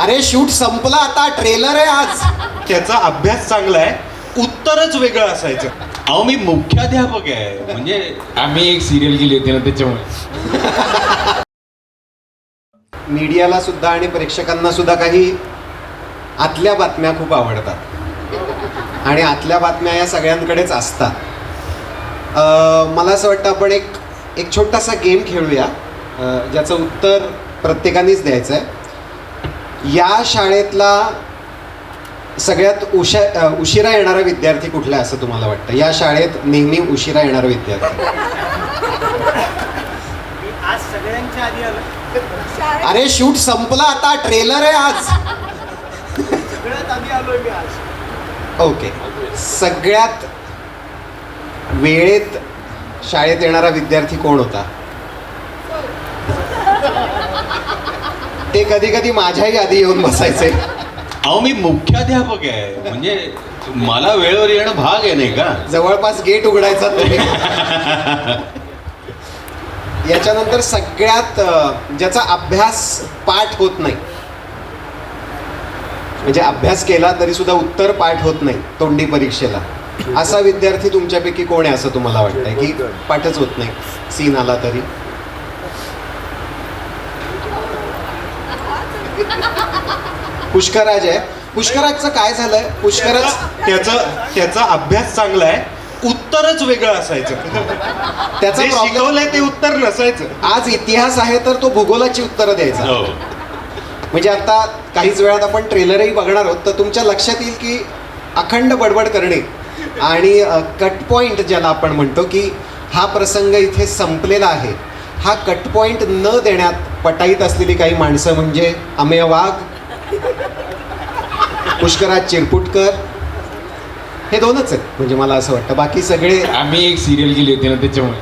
अरे शूट संपला आता, ट्रेलर आहे आज. त्याचा अभ्यास चांगला आहे, उत्तरच वेगळं असायचं. अहो मी मुख्याध्यापक आहे, म्हणजे आम्ही एक सिरियल केली होती ना त्याच्यामुळे. मीडियाला सुद्धा आणि प्रेक्षकांना सुद्धा काही आतल्या बातम्या खूप आवडतात आणि आतल्या बातम्या या सगळ्यांकडेच असतात. मला असं वाटतं आपण एक छोटासा गेम खेळूया, ज्याचं उत्तर प्रत्येकानेच द्यायचं आहे. या शाळेतला सगळ्यात उशिरा येणारा विद्यार्थी कुठला आहे असं तुम्हाला वाटतं? या शाळेत नेहमी उशिरा येणारा विद्यार्थी. आज सगळ्यांच्या आधी आलो. अरे शूट संपला आता, ट्रेलर आहे आज. सगळ्यात आधी आलोय मी आज. ओके, सगळ्यात वेळेत शाळेत येणारा विद्यार्थी कोण होता? ते कधी कधी माझ्याही आधी येऊन बसायचे. अहो मी मुख्याध्यापक आहे, म्हणजे मला वेळेवर येणं भाग आहे नाही का. जवळपास गेट उघडायचा तुम्ही. याच्यानंतर सगळ्यात ज्याचा अभ्यास पाठ होत नाही, म्हणजे अभ्यास केला तरी सुद्धा उत्तर पाठ होत नाही तोंडी परीक्षेला, असा विद्यार्थी तुमच्यापैकी कोण आहे असं तुम्हाला वाटतंय की पाठच होत नाही सीन आला तरी? पुष्कराज आहे. पुष्कराजचं काय झालंय? पुष्कराज त्याचा अभ्यास चांगला आहे, उत्तरच वेगळं असायचं. त्याचा जे प्रॉब्लेम, शिकवलंय ते उत्तर नसायचं. आज इतिहास आहे तर तो भूगोलाची उत्तरं द्यायचा. हो. म्हणजे आता काहीच वेळात आपण ट्रेलरही बघणार आहोत, तर तुमच्या लक्षात येईल की अखंड बडबड करणे आणि कट पॉईंट ज्याला आपण म्हणतो की हा प्रसंग इथे संपलेला आहे, हा कट पॉईंट न देण्यात पटाईत असलेली काही माणसं म्हणजे अमेय वाघ, पुष्कराज चिरपुटकर, हे दोनच आहेत म्हणजे मला असं वाटतं. बाकी सगळे आम्ही एक सिरियल केली होती ना त्याच्यामुळे.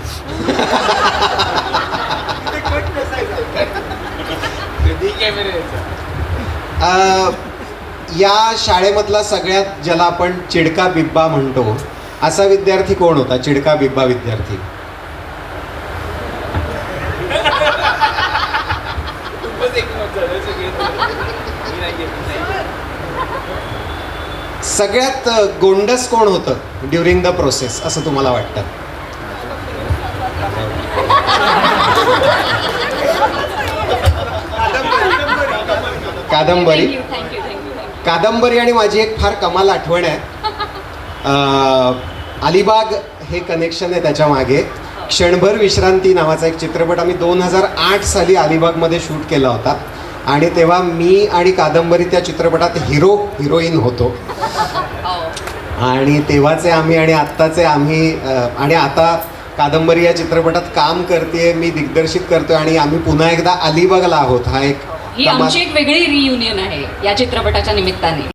या शाळेमधला सगळ्यात ज्याला आपण चिडका बिब्बा म्हणतो असा विद्यार्थी कोण होता? चिडका बिब्बा विद्यार्थी. सगळ्यात गोंडस कोण होतं ड्युरिंग द प्रोसेस असं तुम्हाला वाटतं? कादंबरी. कादंबरी आणि माझी एक फार कमाल आठवण आहे. अलिबाग हे कनेक्शन आहे त्याच्या मागे. क्षणभर विश्रांती नावाचा एक चित्रपट आम्ही 2008 साली अलिबागमध्ये शूट केला होता आणि तेव्हा मी आणि कादंबरी त्या चित्रपटात हिरोईन होतो. आणि तेव्हाचे आम्ही आणि आत्ताचे आम्ही, आणि आता कादंबरी या चित्रपटात काम करते, मी दिग्दर्शित करतोय आणि आम्ही पुन्हा एकदा अलिबागला आहोत. हा एक ही आमची एक वेगळी रियुनियन आहे या चित्रपटाच्या निमित्ताने.